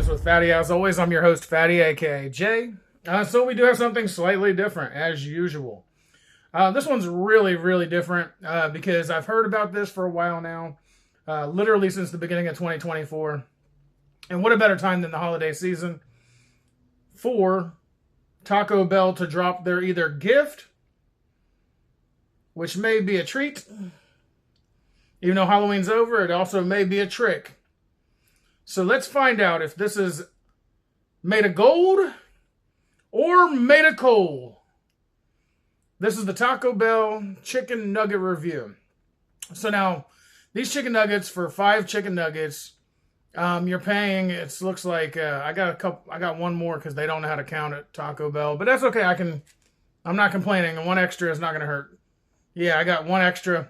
Minutes with Fatty. As always, I'm your host, Fatty, aka Jay. So we do have something slightly different, as usual. This one's really, really different because I've heard about this for a while now, literally since the beginning of 2024. And what a better time than the holiday season for Taco Bell to drop their either gift, which may be a treat. Even though Halloween's over, it also may be a trick. So let's find out if this is made of gold or made of coal. This is the Taco Bell chicken nugget review. So now, these chicken nuggets, for 5 chicken nuggets, you're paying, it looks like, I got one more because they don't know how to count at Taco Bell. But that's okay, I'm not complaining. And one extra is not going to hurt. Yeah, I got one extra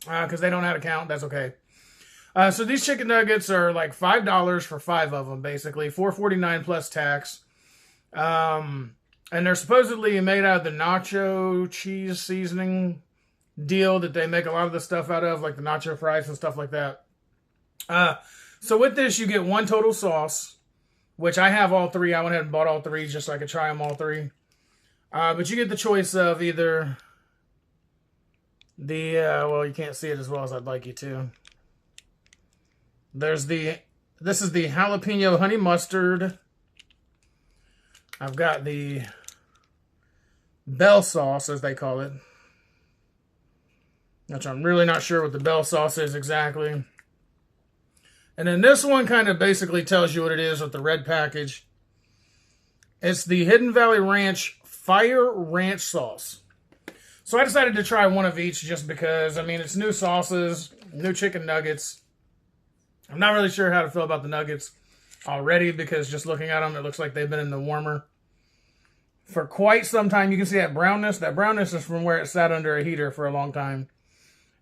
because they don't know how to count. That's okay. So these chicken nuggets are like $5 for 5 of them, basically. $4.49 plus tax. And they're supposedly made out of the nacho cheese seasoning deal that they make a lot of the stuff out of, like the nacho fries and stuff like that. So with this, you get one total sauce, which I have all 3. I went ahead and bought all 3 just so I could try them all 3. But you get the choice of either the, well, you can't see it as well as I'd like you to. This is the jalapeno honey mustard. I've got the Bell sauce, as they call it. Which I'm really not sure what the Bell sauce is exactly. And then this one kind of basically tells you what it is with the red package. It's the Hidden Valley Ranch Fire Ranch Sauce. So I decided to try one of each just because, I mean, it's new sauces, new chicken nuggets. I'm not really sure how to feel about the nuggets already because just looking at them, it looks like they've been in the warmer for quite some time. You can see that brownness. That brownness is from where it sat under a heater for a long time.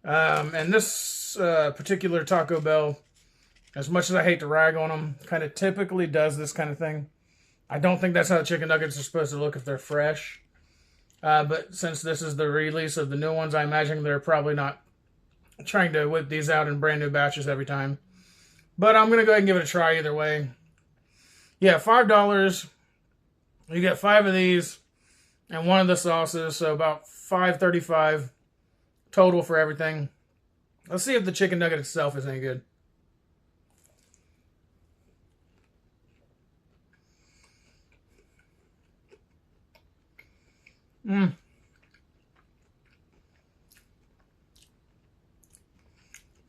And this particular Taco Bell, as much as I hate to rag on them, kind of typically does this kind of thing. I don't think that's how the chicken nuggets are supposed to look if they're fresh. But since this is the release of the new ones, I imagine they're probably not trying to whip these out in brand new batches every time. But I'm going to go ahead and give it a try either way. Yeah, $5. You get 5 of these and one of the sauces. So about $5.35 total for everything. Let's see if the chicken nugget itself is any good.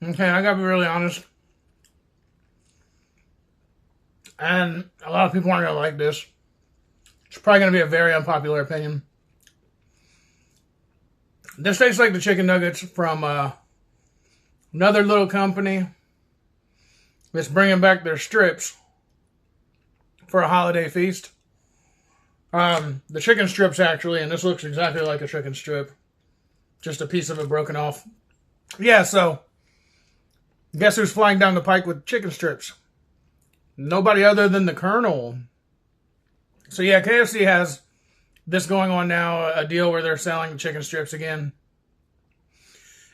Okay, I gotta be really honest. And a lot of people aren't gonna like this. It's probably gonna be a very unpopular opinion. This tastes like the chicken nuggets from another little company that's bringing back their strips for a holiday feast. The chicken strips actually, and this looks exactly like a chicken strip. Just a piece of it broken off. Yeah, so guess who's flying down the pike with chicken strips? Nobody other than the Colonel. So yeah, KFC has this going on now, a deal where they're selling chicken strips again.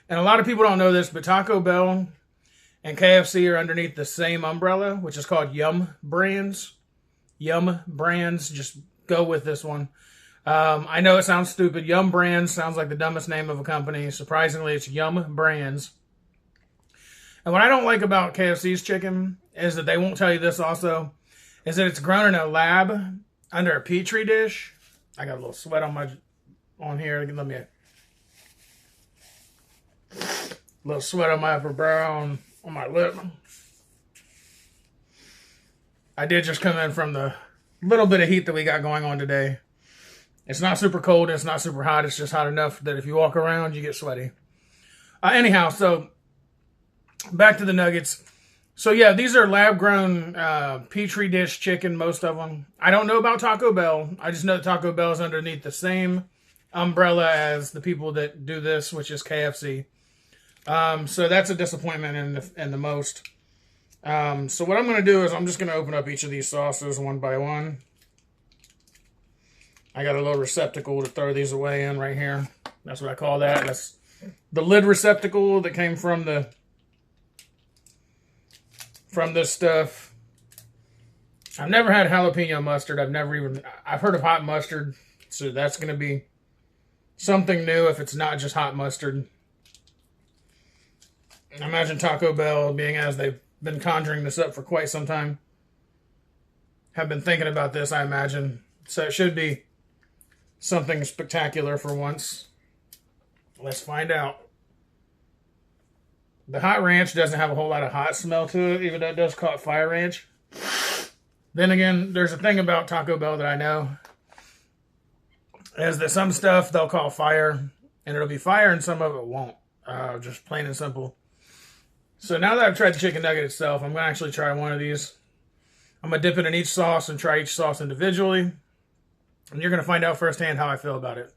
And a lot of people don't know this, but Taco Bell and KFC are underneath the same umbrella, which is called Yum Brands. Yum Brands, just go with this one. I know it sounds stupid. Yum Brands sounds like the dumbest name of a company. Surprisingly, it's Yum Brands. And what I don't like about KFC's chicken is that they won't tell you this also, is that it's grown in a lab under a Petri dish. I got a little sweat on here. Let me, a little sweat on my upper brow, on my lip. I did just come in from the little bit of heat that we got going on today. It's not super cold and it's not super hot. It's just hot enough that if you walk around, you get sweaty. Anyhow, so back to the nuggets. So yeah, these are lab-grown Petri dish chicken, most of them. I don't know about Taco Bell. I just know that Taco Bell is underneath the same umbrella as the people that do this, which is KFC. So that's a disappointment in the most. So what I'm going to do is I'm just going to open up each of these sauces one by one. I got a little receptacle to throw these away in right here. That's what I call that. That's the lid receptacle that came from this stuff. I've never had jalapeno mustard. I've heard of hot mustard, so that's going to be something new if it's not just hot mustard. I imagine Taco Bell, being as they've been conjuring this up for quite some time, have been thinking about this, I imagine. So it should be something spectacular for once. Let's find out. The hot ranch doesn't have a whole lot of hot smell to it, even though it does call it fire ranch. Then again, there's a thing about Taco Bell that I know, is that some stuff they'll call fire, and it'll be fire, and some of it won't. Just plain and simple. So now that I've tried the chicken nugget itself, I'm going to actually try one of these. I'm going to dip it in each sauce and try each sauce individually. And you're going to find out firsthand how I feel about it.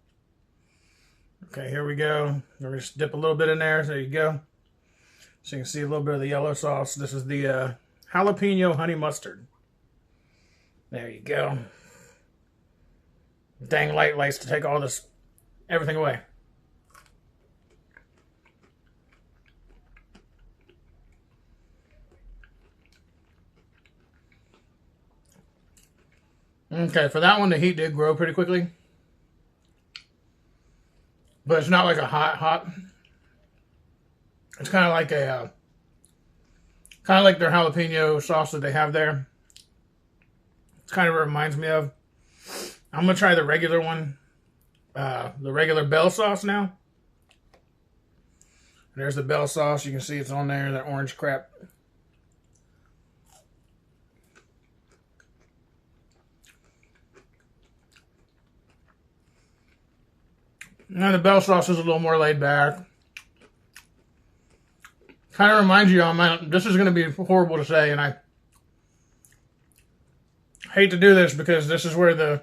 Okay, here we go. We're going to just dip a little bit in there. There you go. So you can see a little bit of the yellow sauce. This is the jalapeno honey mustard. There you go. Dang light likes to take all this, everything away. Okay, for that one, the heat did grow pretty quickly. But it's not like a hot. It's kind of like their jalapeno sauce that they have there. It's kind of what it reminds me of. I'm going to try the regular one. The regular Bell sauce now. There's the Bell sauce. You can see it's on there, that orange crap. Now the Bell sauce is a little more laid back. Kind of reminds you, this is going to be horrible to say, and I hate to do this because this is where the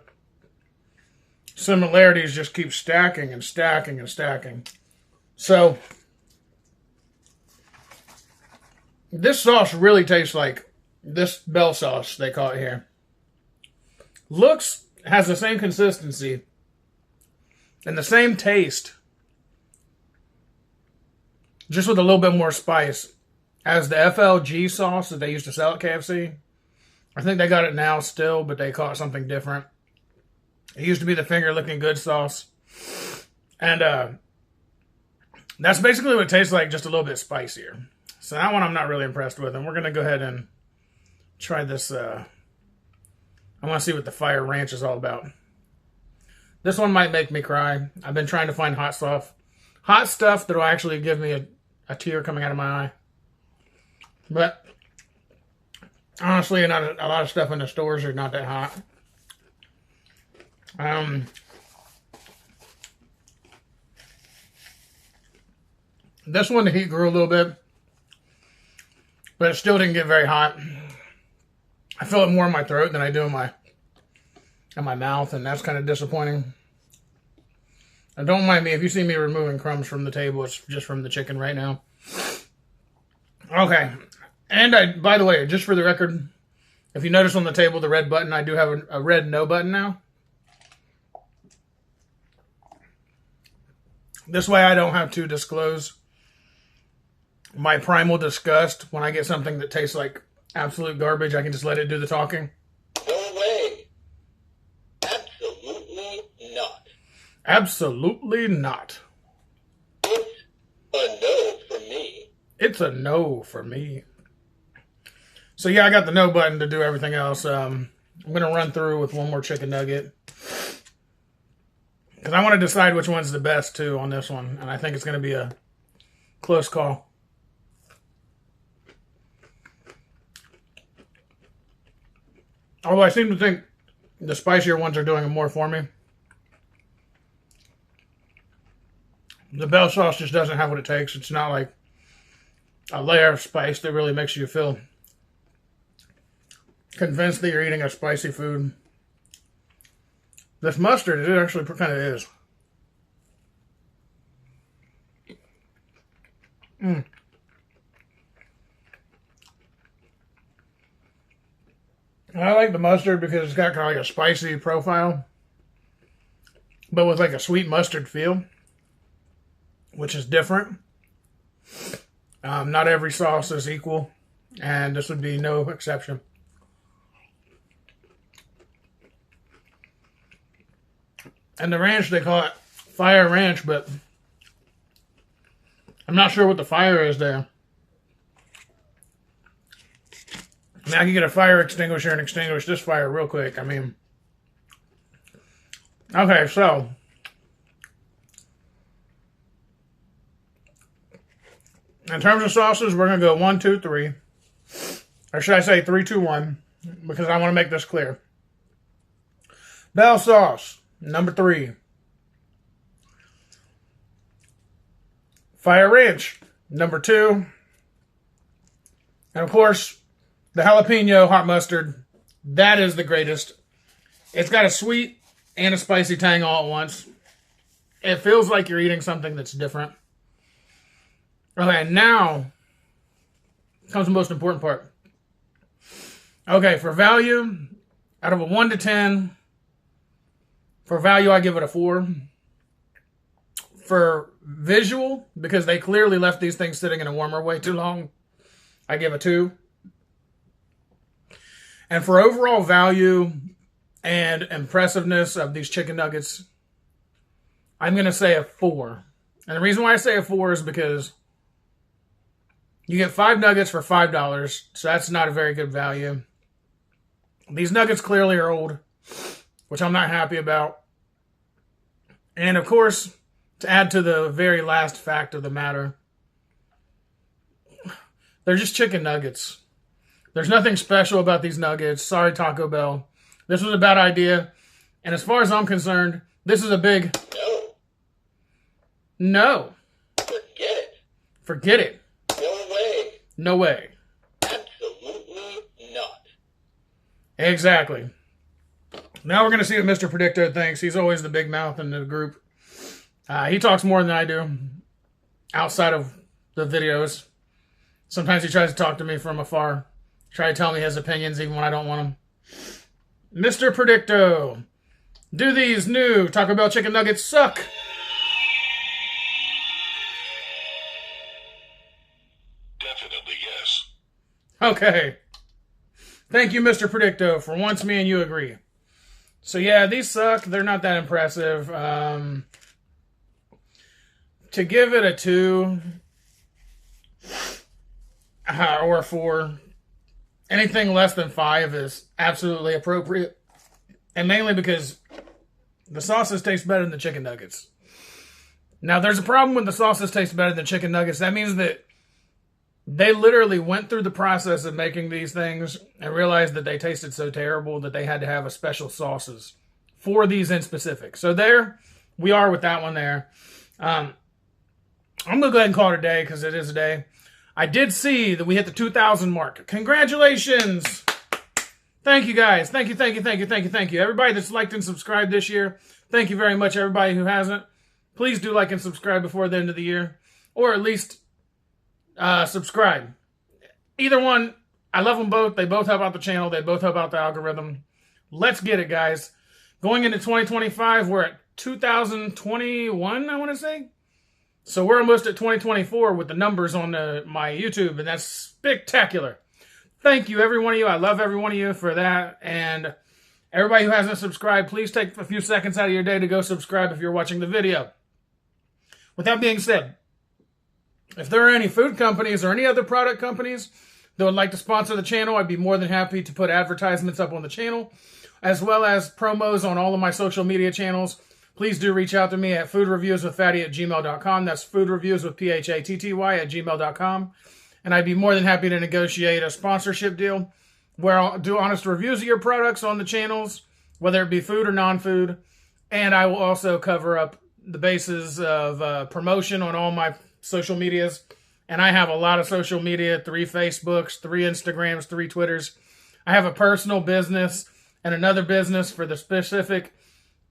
similarities just keep stacking and stacking and stacking. So, this sauce really tastes like this Bell sauce, they call it here. Has the same consistency and the same taste, just with a little bit more spice, as the FLG sauce that they used to sell at KFC. I think they got it now still, but they call it something different. It used to be the finger licking good sauce. And that's basically what it tastes like, just a little bit spicier. So that one I'm not really impressed with. And we're going to go ahead and try this. I want to see what the fire ranch is all about. This one might make me cry. I've been trying to find hot stuff that'll actually give me a tear coming out of my eye. But honestly, not a lot of stuff in the stores are not that hot. This one, the heat grew a little bit, but it still didn't get very hot. I feel it more in my throat than I do in my mouth, and that's kind of disappointing. And don't mind me if you see me removing crumbs from the table. It's just from the chicken right now. Okay, and by the way, just for the record, if you notice on the table the red button, I do have a red no button now. This way I don't have to disclose my primal disgust when I get something that tastes like absolute garbage. I can just let it do the talking. No way. Absolutely not. Absolutely not. It's a no for me. It's a no for me. So yeah, I got the no button to do everything else. I'm going to run through with one more chicken nugget. Because I want to decide which one's the best, too, on this one. And I think it's going to be a close call. Although I seem to think the spicier ones are doing more for me. The Bell sauce just doesn't have what it takes. It's not like a layer of spice that really makes you feel convinced that you're eating a spicy food. This mustard, it actually kind of is. I like the mustard because it's got kind of like a spicy profile, but with like a sweet mustard feel, which is different. Not every sauce is equal, and this would be no exception. And the ranch, they call it Fire Ranch, but I'm not sure what the fire is there. I mean, I can get a fire extinguisher and extinguish this fire real quick. I mean, okay, so in terms of sauces, we're going to go 1, 2, 3. Or should I say 3, 2, 1? Because I want to make this clear. Bell sauce, number 3. Fire Ranch, number 2. And of course, the jalapeno hot mustard. That is the greatest. It's got a sweet and a spicy tang all at once. It feels like you're eating something that's different. Okay, now comes the most important part. Okay, for value, out of a 1 to 10, for value, I give it a 4. For visual, because they clearly left these things sitting in a warmer way too long, I give a 2. And for overall value and impressiveness of these chicken nuggets, I'm going to say a 4. And the reason why I say a 4 is because you get 5 nuggets for $5, so that's not a very good value. These nuggets clearly are old, which I'm not happy about. And of course, to add to the very last fact of the matter, they're just chicken nuggets. There's nothing special about these nuggets. Sorry, Taco Bell. This was a bad idea. And as far as I'm concerned, this is a big no. Forget it. Forget it. No way. No way. Absolutely not. Exactly. Now we're going to see what Mr. Predicto thinks. He's always the big mouth in the group. He talks more than I do outside of the videos. Sometimes he tries to talk to me from afar. Try to tell me his opinions even when I don't want them. Mr. Predicto, do these new Taco Bell chicken nuggets suck? Definitely yes. Okay. Thank you, Mr. Predicto, for once me and you agree. So yeah, these suck. They're not that impressive. To give it a 2 or a 4, anything less than 5 is absolutely appropriate. And mainly because the sauces taste better than the chicken nuggets. Now, there's a problem with the sauces taste better than chicken nuggets. That means that they literally went through the process of making these things and realized that they tasted so terrible that they had to have a special sauces for these in specific. So there we are with that one there. I'm going to go ahead and call it a day because it is a day. I did see that we hit the 2,000 mark. Congratulations. Thank you, guys. Thank you. Everybody that's liked and subscribed this year, thank you very much. Everybody who hasn't, please do like and subscribe before the end of the year. Or at least subscribe. Either one, I love them both. They both help out the channel. They both help out the algorithm. Let's get it, guys. Going into 2025, we're at 2021, I want to say. So we're almost at 2024 with the numbers on my YouTube, and that's spectacular. Thank you, every one of you. I love every one of you for that. And everybody who hasn't subscribed, please take a few seconds out of your day to go subscribe if you're watching the video. With that being said, if there are any food companies or any other product companies that would like to sponsor the channel, I'd be more than happy to put advertisements up on the channel, as well as promos on all of my social media channels. Please do reach out to me at foodreviewswithfatty@gmail.com. That's foodreviewswithphatty@gmail.com. And I'd be more than happy to negotiate a sponsorship deal where I'll do honest reviews of your products on the channels, whether it be food or non-food. And I will also cover up the bases of promotion on all my social medias. And I have a lot of social media, 3 Facebooks, 3 Instagrams, 3 Twitters. I have a personal business and another business for the specific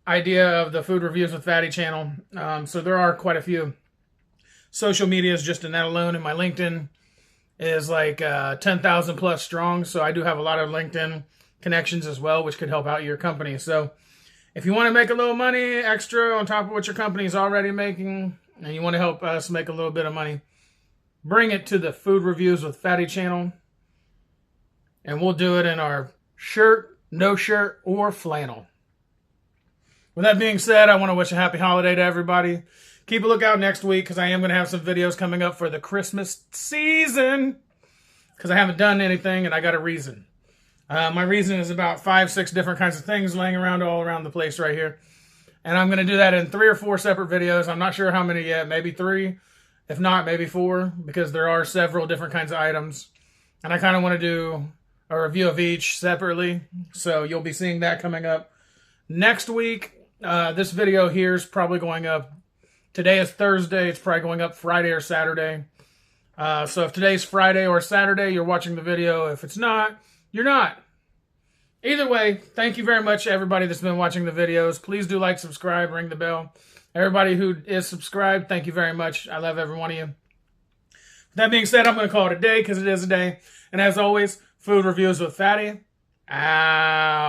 idea of the Food Reviews with Fatty channel. So there are quite a few social medias just in that alone. And my LinkedIn is like 10,000 plus strong. So I do have a lot of LinkedIn connections as well, which could help out your company. So if you want to make a little money extra on top of what your company is already making, and you want to help us make a little bit of money, bring it to the Food Reviews with Fatty channel. And we'll do it in our shirt, no shirt, or flannel. With that being said, I want to wish a happy holiday to everybody. Keep a lookout next week because I am going to have some videos coming up for the Christmas season because I haven't done anything and I got a reason. My reason is about 5-6 different kinds of things laying around all around the place right here. And I'm going to do that in 3 or 4 separate videos. I'm not sure how many yet, maybe 3. If not, maybe 4, because there are several different kinds of items. And I kind of want to do a review of each separately. So you'll be seeing that coming up next week. This video here is probably going up. Today is Thursday. It's probably going up Friday or Saturday. So if today's Friday or Saturday, you're watching the video. If it's not, you're not. Either way, thank you very much to everybody that's been watching the videos. Please do like, subscribe, ring the bell. Everybody who is subscribed, thank you very much. I love every one of you. That being said, I'm going to call it a day because it is a day. And as always, food reviews with Fatty. Out.